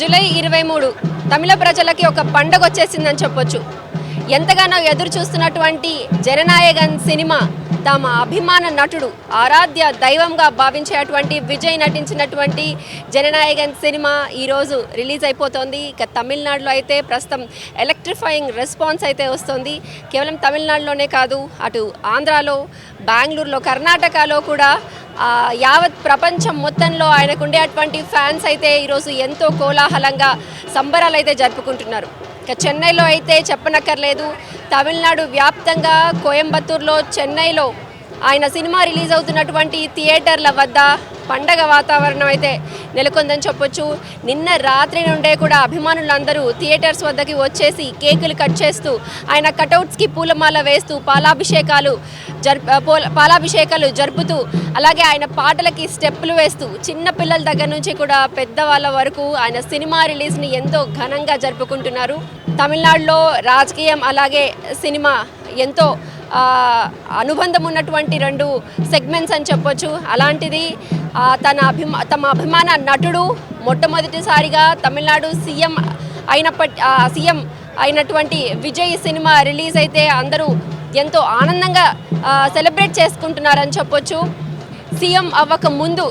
July 23 తమిళ ప్రజలకి ఒక పండగ వచ్చేసిందని చెప్పొచ్చు. ఎంతగానో ఎదురు చూస్తున్నటువంటి జననాయగన్ సినిమా తమ అభిమాన నటుడు ఆరాధ్య దైవంగా భావించేటువంటి విజయ్ నటించినటువంటి జననాయగన్ సినిమా ఈరోజు రిలీజ్ అయిపోతుంది. ఇక తమిళనాడులో అయితే ప్రస్తుతం ఎలక్ట్రిఫైయింగ్ రెస్పాన్స్ అయితే వస్తుంది. కేవలం తమిళనాడులోనే కాదు, అటు ఆంధ్రాలో, బెంగళూరులో, కర్ణాటకలో కూడా యావత్ ప్రపంచం మొత్తంలో ఆయనకు ఉండేటువంటి ఫ్యాన్స్ అయితే ఈరోజు ఎంతో కోలాహలంగా సంబరాలు అయితే జరుపుకుంటున్నారు. ఇక చెన్నైలో అయితే చెప్పనక్కర్లేదు. తమిళనాడు వ్యాప్తంగా కోయంబత్తూరులో, చెన్నైలో ఆయన సినిమా రిలీజ్ అవుతున్నటువంటి థియేటర్ల వద్ద పండగ వాతావరణం అయితే నెలకొందని చెప్పొచ్చు. నిన్న రాత్రి నుండే కూడా అభిమానులందరూ థియేటర్స్ వద్దకి వచ్చేసి కేకులు కట్ చేస్తూ ఆయన కటౌట్స్కి పూలమాల వేస్తూ పాలాభిషేకాలు జరుపుతూ అలాగే ఆయన పాటలకి స్టెప్పులు వేస్తూ చిన్న పిల్లల దగ్గర నుంచి కూడా పెద్దవాళ్ళ వరకు ఆయన సినిమా రిలీజ్ని ఎంతో ఘనంగా జరుపుకుంటున్నారు. తమిళనాడులో రాజకీయం అలాగే సినిమా ఎంతో అనుబంధం ఉన్నటువంటి రెండు సెగ్మెంట్స్ అని చెప్పొచ్చు. అలాంటిది తమ అభిమాన నటుడు మొట్టమొదటిసారిగా తమిళనాడు సీఎం అయినటువంటి విజయ్ సినిమా రిలీజ్ అయితే అందరూ ఎంతో ఆనందంగా సెలబ్రేట్ చేసుకుంటున్నారని చెప్పొచ్చు. సీఎం అవ్వక ముందు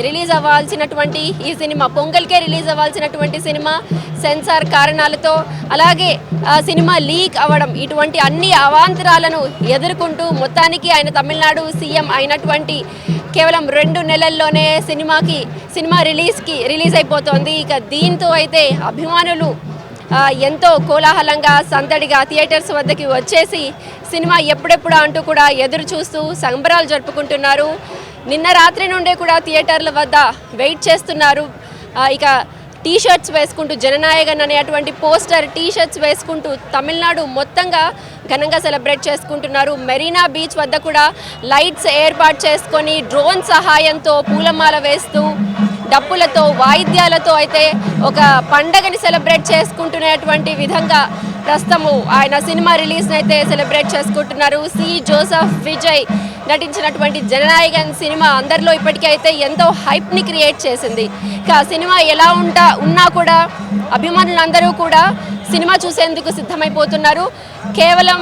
రిలీజ్ అవ్వాల్సినటువంటి ఈ సినిమా, పొంగల్కే రిలీజ్ అవ్వాల్సినటువంటి సినిమా సెన్సార్ కారణాలతో అలాగే సినిమా లీక్ అవ్వడం, ఇటువంటి అన్ని అవాంతరాలను ఎదుర్కొంటూ మొత్తానికి ఆయన సీఎం అయినటువంటి కేవలం 2 నెలల్లోనే సినిమా రిలీజ్ అయిపోతుంది. ఇక దీంతో అయితే అభిమానులు ఎంతో కోలాహలంగా సందడిగా థియేటర్స్ వద్దకి వచ్చేసి సినిమా ఎప్పుడెప్పుడా అంటూ కూడా ఎదురు చూస్తూ సంబరాలు జరుపుకుంటున్నారు. నిన్న రాత్రి నుండే కూడా థియేటర్ల వద్ద వెయిట్ చేస్తున్నారు. ఇక టీషర్ట్స్ వేసుకుంటూ జననాయగన్ అనేటువంటి పోస్టర్ టీషర్ట్స్ వేసుకుంటూ తమిళనాడు మొత్తంగా ఘనంగా సెలబ్రేట్ చేసుకుంటున్నారు. మెరీనా బీచ్ వద్ద కూడా లైట్స్ ఏర్పాటు చేసుకొని డ్రోన్ సహాయంతో పూలమాల వేస్తూ డప్పులతో వాయిద్యాలతో అయితే ఒక పండగని సెలబ్రేట్ చేసుకుంటున్నటువంటి విధంగా ప్రస్తుతము ఆయన సినిమా రిలీజ్ని అయితే సెలబ్రేట్ చేసుకుంటున్నారు. సి జోసెఫ్ విజయ్ నటించినటువంటి జననాయగన్ సినిమా అందరిలో ఇప్పటికీ అయితే ఎంతో హైప్ని క్రియేట్ చేసింది. ఇక సినిమా ఎలా ఉన్నా కూడా అభిమానులందరూ కూడా సినిమా చూసేందుకు సిద్ధమైపోతున్నారు. కేవలం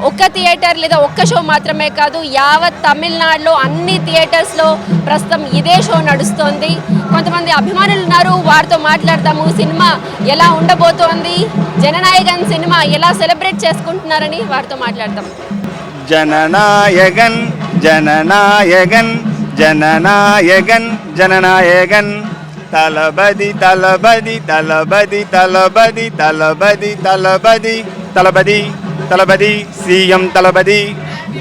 ఒక్క థియేటర్ లేదా ఒక్క షో మాత్రమే కాదు, యావత్ తమిళనాడులో అన్ని థియేటర్స్లో ప్రస్తుతం ఇదే షో నడుస్తోంది. కొంతమంది అభిమానులు ఉన్నారు, వారితో మాట్లాడతాము. సినిమా ఎలా ఉండబోతోంది, జననాయగన్ సినిమా ఎలా సెలబ్రేట్ చేసుకుంటున్నారని వారితో మాట్లాడతాం. జననాయగన్ జననాయగన్ జననాయగన్ జననాయగన్ తలబది తలబది తలబది తలబది తలబది తలబది தளபதி தளபதி சிஎம் தளபதி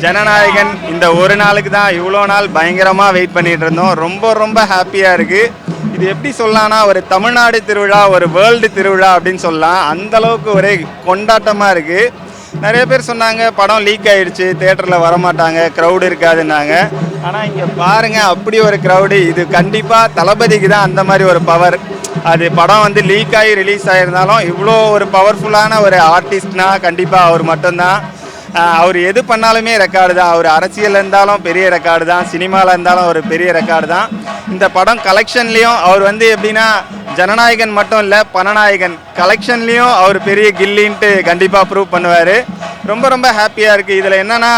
ஜனநாயகன். இந்த ஒரு நாளுக்கு தான் இவ்வளோ நாள் பயங்கரமாக வெயிட் பண்ணிகிட்டு இருந்தோம். ரொம்ப ரொம்ப ஹாப்பியாக இருக்குது. இது எப்படி சொல்லலாம்னா ஒரு தமிழ்நாடு திருவிழா, ஒரு வேர்ல்டு திருவிழா அப்படின்னு சொல்லலாம். அந்தளவுக்கு ஒரே கொண்டாட்டமாக இருக்குது. நிறைய பேர் சொன்னாங்க படம் லீக் ஆகிடுச்சு, தேட்டரில் வரமாட்டாங்க, க்ரௌடு இருக்காதுன்னாங்க. ஆனால் இங்கே பாருங்கள், அப்படி ஒரு க்ரௌடு. இது கண்டிப்பாக தளபதிக்கு தான் அந்த மாதிரி ஒரு பவர். அது படம் வந்து லீக் ஆகி ரிலீஸ் ஆகிருந்தாலும் இவ்வளோ ஒரு பவர்ஃபுல்லான ஒரு ஆர்டிஸ்ட்னா கண்டிப்பாக அவர் மட்டும்தான். அவர் எது பண்ணாலுமே ரெக்கார்டு தான். அவர் அரசியல் இருந்தாலும் பெரிய ரெக்கார்டு தான், சினிமாவில் இருந்தாலும் ஒரு பெரிய ரெக்கார்டு தான். இந்த படம் கலெக்ஷன்லேயும் அவர் வந்து எப்படின்னா ஜனநாயகன் மட்டும் இல்லை, பணநாயகன் கலெக்ஷன்லேயும் அவர் பெரிய கில்லின்ட்டு கண்டிப்பாக ப்ரூவ் பண்ணுவார். ரொம்ப ரொம்ப ஹாப்பியாக இருக்குது. இதில் என்னென்னா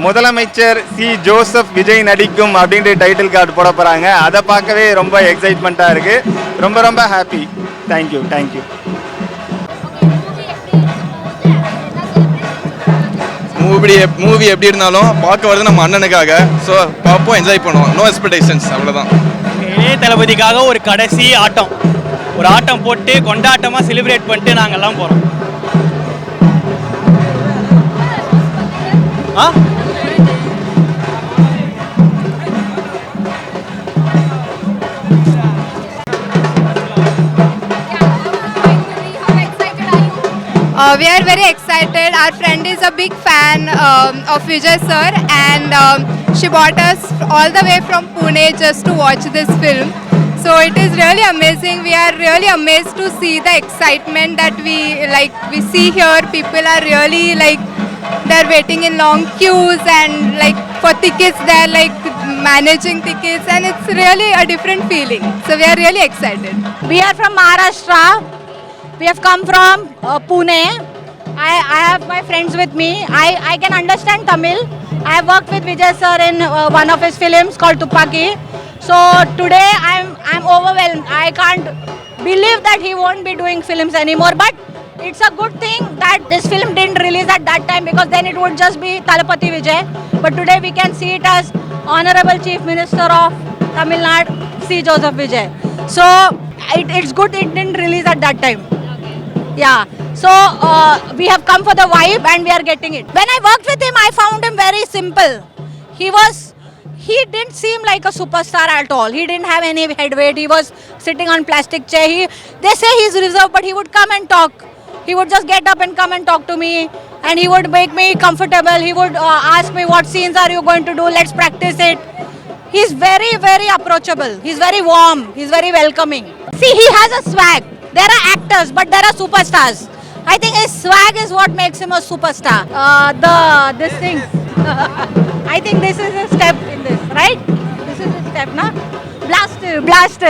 முதலமைச்சர் சி ஜோசப் விஜய் நடிக்கும் அப்படின்ற டைட்டில் கார்டு போட போகிறாங்க. அதை பார்க்கவே ரொம்ப எக்ஸைட்மெண்ட்டாக இருக்குது. ரொம்ப ரொம்ப ஹாப்பி. Thank you thank you. மூவி எப்படி இருந்தாலும் பார்க்க வருது நம்ம அண்ணனுக்காக. ஸோ பார்ப்போம், என்ஜாய் பண்ணுவோம். நோ எக்ஸ்பெக்டேஷன்ஸ், அவ்வளோதான். இளைய தளபதிக்காக ஒரு கடைசி ஆட்டம் போட்டு கொண்டாட்டமாக செலிப்ரேட் பண்ணிட்டு நாங்கள்லாம் போகிறோம். We are very excited. Our friend is a big fan of Vijay sir, and she brought us all the way from Pune just to watch this film. So it is really amazing. We are really amazed to see the excitement that we see here. People are really they're waiting in long queues, and for tickets they're managing tickets, and it's really a different feeling. So we are really excited. We are from Maharashtra. We have come from Pune. I have my friends with me. I can understand Tamil. I have worked with Vijay sir in one of his films called Tupaki. So today I'm overwhelmed. I can't believe that he won't be doing films anymore. But it's a good thing that this film didn't release at that time, because then it would just be Talapati Vijay. But today we can see it as Honorable Chief Minister of Tamil Nadu, C. Joseph Vijay. So it's good it didn't release at that time. Yeah. So we have come for the vibe and we are getting it. When I worked with him, I found him very simple. He didn't seem like a superstar at all. He didn't have any head weight. He was sitting on plastic chair. They say he's reserved, but he would come and talk. He would just get up and come and talk to me, and he would make me comfortable. He would ask me, what scenes are you going to do? Let's practice it. He's very, very approachable. He's very warm. He's very welcoming. See, he has a swag. There are actors, but there are superstars. I think his swag is what makes him a superstar. This thing. I think this is a step in this, right? This is a step, na? Blast.